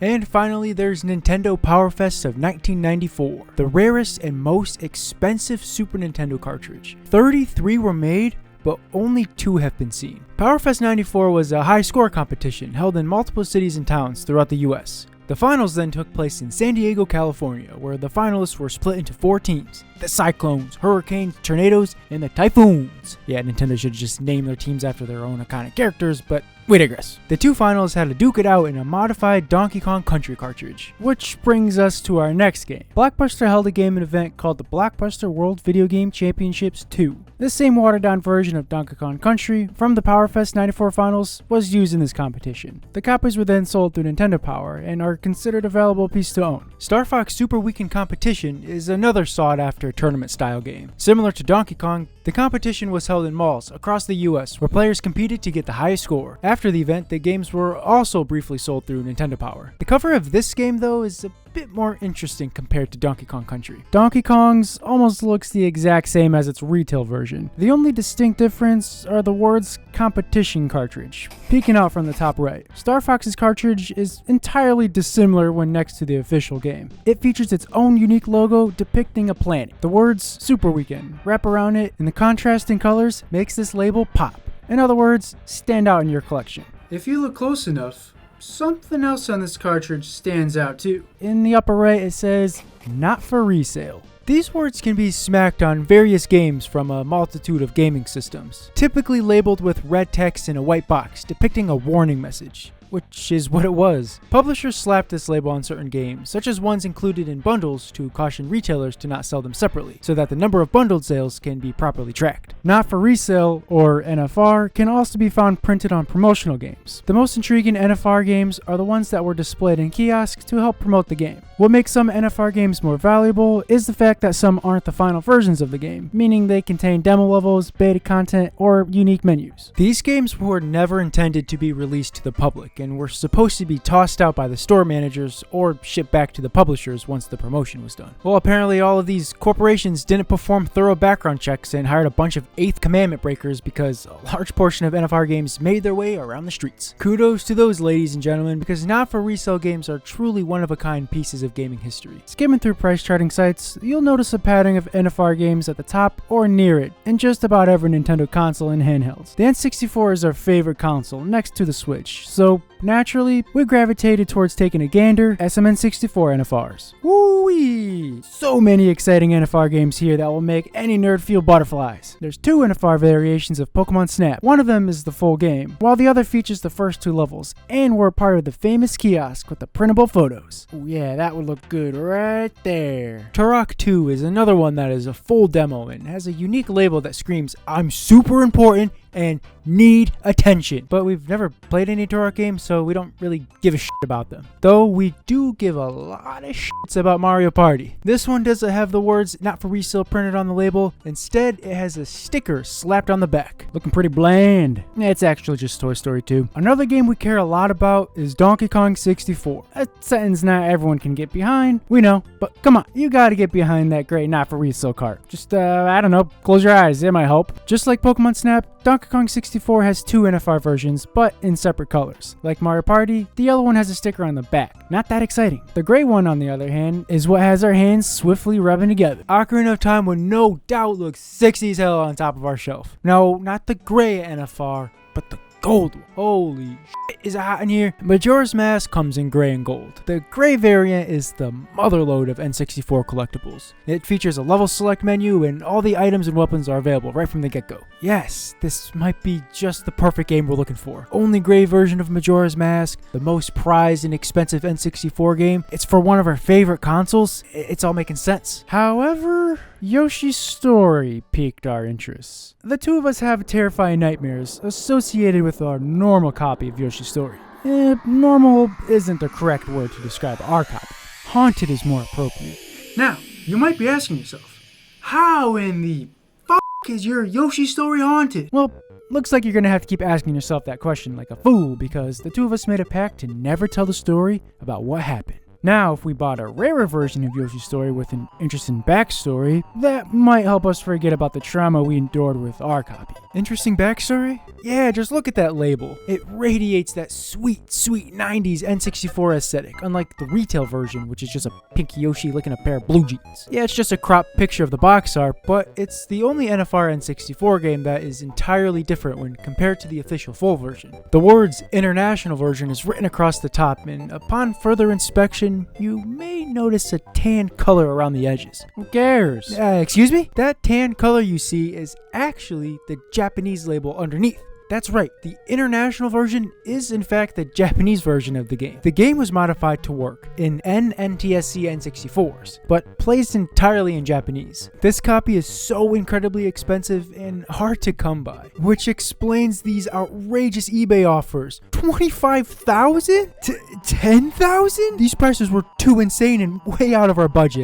And finally, there's Nintendo Power Fest of 1994, the rarest and most expensive Super Nintendo cartridge. 33 were made, but only 2 have been seen. Power Fest 94 was a high score competition held in multiple cities and towns throughout the US. The finals then took place in San Diego, California, where the finalists were split into 4 teams: the Cyclones, Hurricanes, Tornadoes, and the Typhoons. Yeah, Nintendo should just name their teams after their own iconic characters, but we digress. The 2 finalists had to duke it out in a modified Donkey Kong Country cartridge. Which brings us to our next game. Blockbuster held a gaming event called the Blockbuster World Video Game Championships 2. This same watered-down version of Donkey Kong Country from the Power Fest 94 finals was used in this competition. The copies were then sold through Nintendo Power and are considered a valuable piece to own. Star Fox Super Weekend Competition is another sought-after tournament-style game. Similar to Donkey Kong, the competition was held in malls across the US where players competed to get the highest score. After the event, the games were also briefly sold through Nintendo Power. The cover of this game, though, is a bit more interesting compared to Donkey Kong Country. Donkey Kong's almost looks the exact same as its retail version. The only distinct difference are the words competition cartridge, peeking out from the top right. Star Fox's cartridge is entirely dissimilar when next to the official game. It features its own unique logo depicting a planet. The words Super Weekend wrap around it, and the contrast in colors makes this label pop. In other words, stand out in your collection. If you look close enough, something else on this cartridge stands out too. In the upper right it says, "Not for resale." These words can be smacked on various games from a multitude of gaming systems, typically labeled with red text in a white box depicting a warning message, which is what it was. Publishers slapped this label on certain games, such as ones included in bundles, to caution retailers to not sell them separately, so that the number of bundled sales can be properly tracked. Not for resale, or NFR, can also be found printed on promotional games. The most intriguing NFR games are the ones that were displayed in kiosks to help promote the game. What makes some NFR games more valuable is the fact that some aren't the final versions of the game, meaning they contain demo levels, beta content, or unique menus. These games were never intended to be released to the public, and were supposed to be tossed out by the store managers or shipped back to the publishers once the promotion was done. Well, apparently all of these corporations didn't perform thorough background checks and hired a bunch of 8th Commandment breakers because a large portion of NFR games made their way around the streets. Kudos to those, ladies and gentlemen, because not for resale games are truly one-of-a-kind pieces of gaming history. Skimming through price charting sites, you'll notice a pattern of NFR games at the top or near it in just about every Nintendo console and handhelds. The N64 is our favorite console next to the Switch, so naturally, we gravitated towards taking a gander at some N64 NFRs. Woo-wee! So many exciting NFR games here that will make any nerd feel butterflies. There's 2 NFR variations of Pokemon Snap. One of them is the full game, while the other features the first 2 levels, and were part of the famous kiosk with the printable photos. Oh yeah, that would look good right there. Turok 2 is another one that is a full demo and has a unique label that screams, "I'm super important and need attention." But we've never played any Turok games, so we don't really give a shit about them. Though we do give a lot of shits about Mario Party. This one doesn't have the words "not for resale" printed on the label. Instead, it has a sticker slapped on the back. Looking pretty bland. It's actually just Toy Story 2. Another game we care a lot about is Donkey Kong 64. A sentence not everyone can get behind, we know, but come on, you gotta get behind that great not for resale cart. Just, I don't know, close your eyes, it might help. Just like Pokemon Snap, Donkey Kong 64 has 2 NFR versions, but in separate colors. Like Mario Party, the yellow one has a sticker on the back. Not that exciting. The gray one, on the other hand, is what has our hands swiftly rubbing together. Ocarina of Time would no doubt look sexy as hell on top of our shelf. No, not the gray NFR, but the gold one. Holy shit, is it hot in here? Majora's Mask comes in gray and gold. The gray variant is the motherlode of N64 collectibles. It features a level select menu and all the items and weapons are available right from the get-go. Yes, this might be just the perfect game we're looking for. Only gray version of Majora's Mask, the most prized and expensive N64 game. It's for one of our favorite consoles. It's all making sense. However, Yoshi's Story piqued our interest. The 2 of us have terrifying nightmares associated with our normal copy of Yoshi's Story. Normal isn't the correct word to describe our copy. Haunted is more appropriate. Now, you might be asking yourself, how in the fuck is your Yoshi Story haunted? Well, looks like you're gonna have to keep asking yourself that question like a fool, because the 2 of us made a pact to never tell the story about what happened. Now, if we bought a rarer version of Yoshi's Story with an interesting backstory, that might help us forget about the trauma we endured with our copy. Interesting backstory? Yeah, just look at that label. It radiates that sweet, sweet 90s N64 aesthetic, unlike the retail version, which is just a pink Yoshi licking a pair of blue jeans. Yeah, it's just a cropped picture of the box art, but it's the only NFR N64 game that is entirely different when compared to the official full version. The words International Version is written across the top, and upon further inspection, you may notice a tan color around the edges. Who cares? Excuse me? That tan color you see is actually the Japanese label underneath. That's right, the international version is in fact the Japanese version of the game. The game was modified to work in NTSC N64s, but plays entirely in Japanese. This copy is so incredibly expensive and hard to come by, which explains these outrageous eBay offers. 25,000 to 10,000? These prices were too insane and way out of our budget.